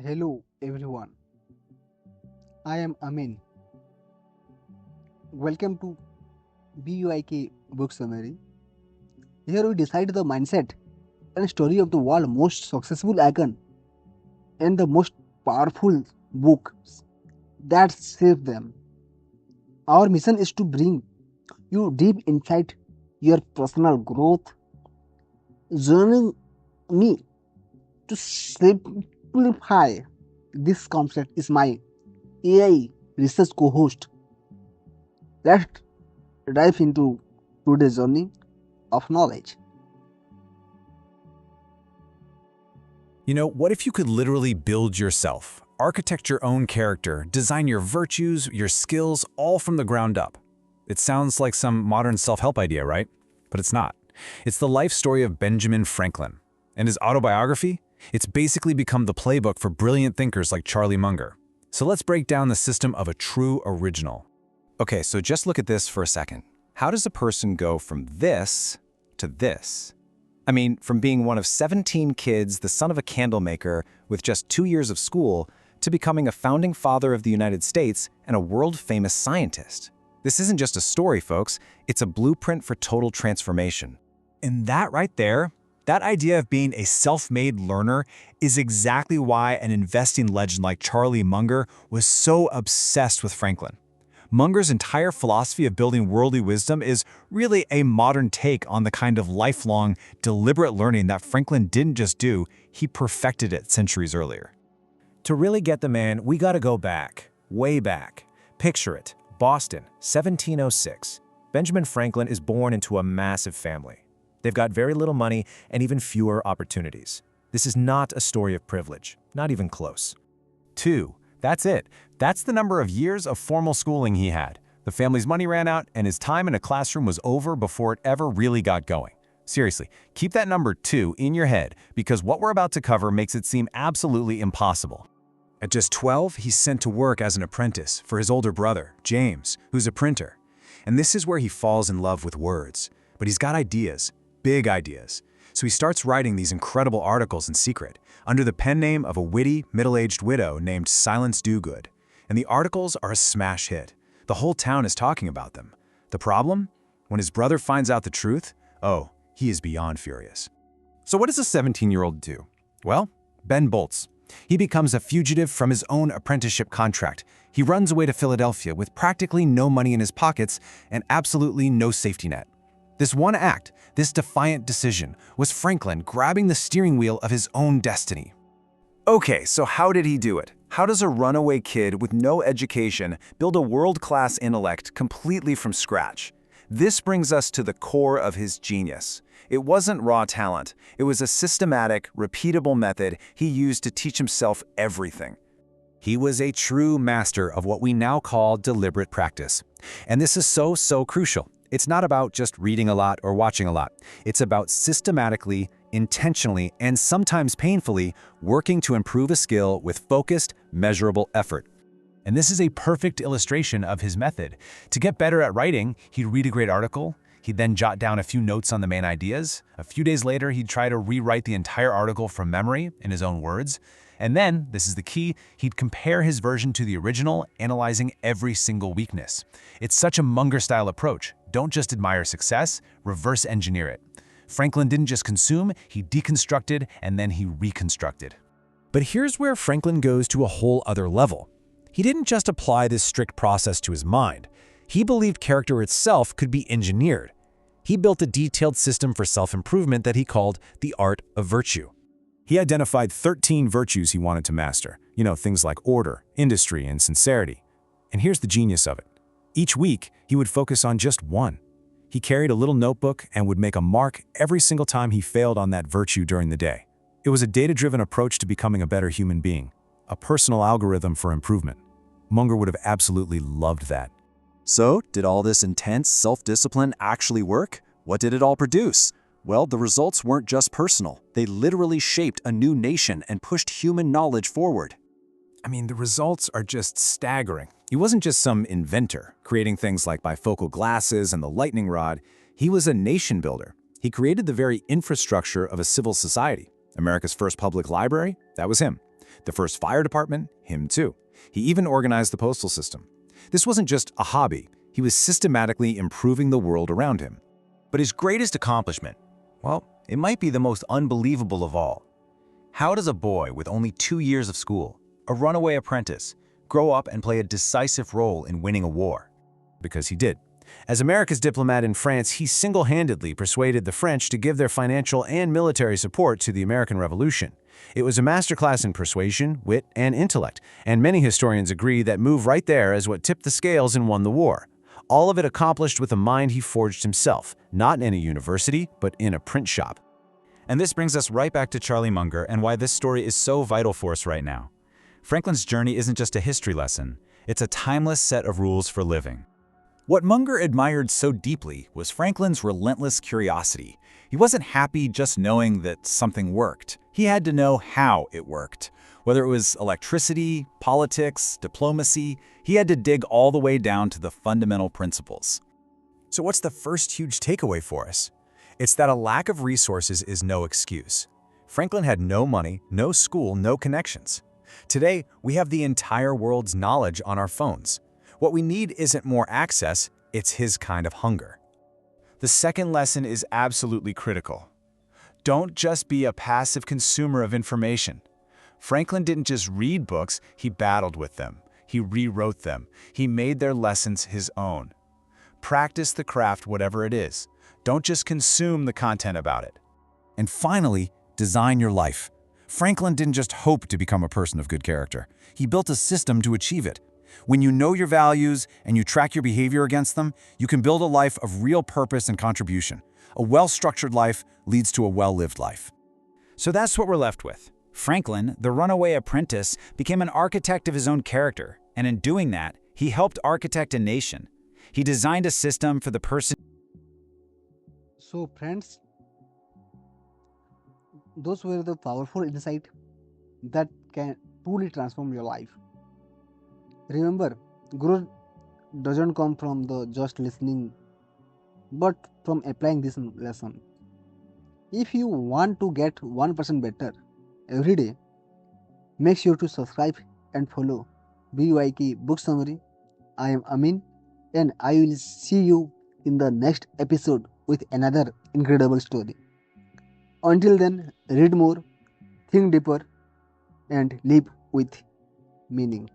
Hello everyone, I am Amin. Welcome to BYK Book Summary. Here we decide the mindset and story of the world's most successful icon and the most powerful books that saved them. Our mission is to bring you deep insight, your personal growth. Joining me to simplify this concept is my AI research co-host. Let's dive into today's journey of knowledge. What if you could literally build yourself, architect your own character, design your virtues, your skills, all from the ground up? It sounds like some modern self-help idea, right? But it's not. It's the life story of Benjamin Franklin. And his autobiography? It's basically become the playbook for brilliant thinkers like Charlie Munger. So let's break down the system of a true original. Okay, so just look at this for a second. How does a person go from this to this? I mean, from being one of 17 kids, the son of a candle maker with just 2 years of school, to becoming a founding father of the United States and a world-famous scientist. This isn't just a story, folks. It's a blueprint for total transformation. And that right there, that idea of being a self-made learner is exactly why an investing legend like Charlie Munger was so obsessed with Franklin. Munger's entire philosophy of building worldly wisdom is really a modern take on the kind of lifelong, deliberate learning that Franklin didn't just do, he perfected it centuries earlier. To really get the man, we gotta go back, way back. Picture it, Boston, 1706. Benjamin Franklin is born into a massive family. They've got very little money and even fewer opportunities. This is not a story of privilege, not even close. 2. That's it. That's the number of years of formal schooling he had. The family's money ran out, and his time in a classroom was over before it ever really got going. Seriously, keep that number 2 in your head, because what we're about to cover makes it seem absolutely impossible. At just 12, he's sent to work as an apprentice for his older brother, James, who's a printer. And this is where he falls in love with words. But he's got ideas, big ideas. So he starts writing these incredible articles in secret, under the pen name of a witty, middle-aged widow named Silence Dogood. And the articles are a smash hit. The whole town is talking about them. The problem? When his brother finds out the truth, oh, he is beyond furious. So what does a 17-year-old do? Well, Ben bolts. He becomes a fugitive from his own apprenticeship contract. He runs away to Philadelphia with practically no money in his pockets and absolutely no safety net. This one act, this defiant decision, was Franklin grabbing the steering wheel of his own destiny. Okay, so how did he do it? How does a runaway kid with no education build a world-class intellect completely from scratch? This brings us to the core of his genius. It wasn't raw talent. It was a systematic, repeatable method he used to teach himself everything. He was a true master of what we now call deliberate practice. And this is so crucial. It's not about just reading a lot or watching a lot. It's about systematically, intentionally, and sometimes painfully working to improve a skill with focused, measurable effort. And this is a perfect illustration of his method. To get better at writing, he'd read a great article. He'd then jot down a few notes on the main ideas. A few days later, he'd try to rewrite the entire article from memory in his own words. And then, this is the key, he'd compare his version to the original, analyzing every single weakness. It's such a Munger-style approach. Don't just admire success, reverse engineer it. Franklin didn't just consume, he deconstructed, and then he reconstructed. But here's where Franklin goes to a whole other level. He didn't just apply this strict process to his mind. He believed character itself could be engineered. He built a detailed system for self-improvement that he called the art of virtue. He identified 13 virtues he wanted to master, things like order, industry, and sincerity. And here's the genius of it. Each week, he would focus on just one. He carried a little notebook and would make a mark every single time he failed on that virtue during the day. It was a data-driven approach to becoming a better human being, a personal algorithm for improvement. Munger would have absolutely loved that. So, did all this intense self-discipline actually work? What did it all produce? Well, the results weren't just personal. They literally shaped a new nation and pushed human knowledge forward. I mean, the results are just staggering. He wasn't just some inventor, creating things like bifocal glasses and the lightning rod. He was a nation builder. He created the very infrastructure of a civil society. America's first public library, that was him. The first fire department? Him too. He even organized the postal system. This wasn't just a hobby. He was systematically improving the world around him. But his greatest accomplishment, well, it might be the most unbelievable of all. How does a boy with only 2 years of school, a runaway apprentice, grow up and play a decisive role in winning a war? Because he did. As America's diplomat in France, he single-handedly persuaded the French to give their financial and military support to the American Revolution. It was a masterclass in persuasion, wit, and intellect, and many historians agree that move right there is what tipped the scales and won the war. All of it accomplished with a mind he forged himself, not in a university, but in a print shop. And this brings us right back to Charlie Munger and why this story is so vital for us right now. Franklin's journey isn't just a history lesson, it's a timeless set of rules for living. What Munger admired so deeply was Franklin's relentless curiosity. He wasn't happy just knowing that something worked. He had to know how it worked. Whether it was electricity, politics, diplomacy, he had to dig all the way down to the fundamental principles. So what's the first huge takeaway for us? It's that a lack of resources is no excuse. Franklin had no money, no school, no connections. Today, we have the entire world's knowledge on our phones. What we need isn't more access, it's his kind of hunger. The second lesson is absolutely critical. Don't just be a passive consumer of information. Franklin didn't just read books, he battled with them. He rewrote them. He made their lessons his own. Practice the craft, whatever it is. Don't just consume the content about it. And finally, design your life. Franklin didn't just hope to become a person of good character. He built a system to achieve it. When you know your values and you track your behavior against them, you can build a life of real purpose and contribution. A well-structured life leads to a well-lived life. So that's what we're left with. Franklin, the runaway apprentice, became an architect of his own character, and in doing that, he helped architect a nation. He designed a system for the person. So, friends, those were the powerful insight that can truly transform your life. Remember, growth doesn't come from the just listening, but from applying this lesson. If you want to get 1% better every day, make sure to subscribe and follow BYK Book Summary. I am Amin, and I will see you in the next episode with another incredible story. Until then, read more, think deeper, and live with meaning.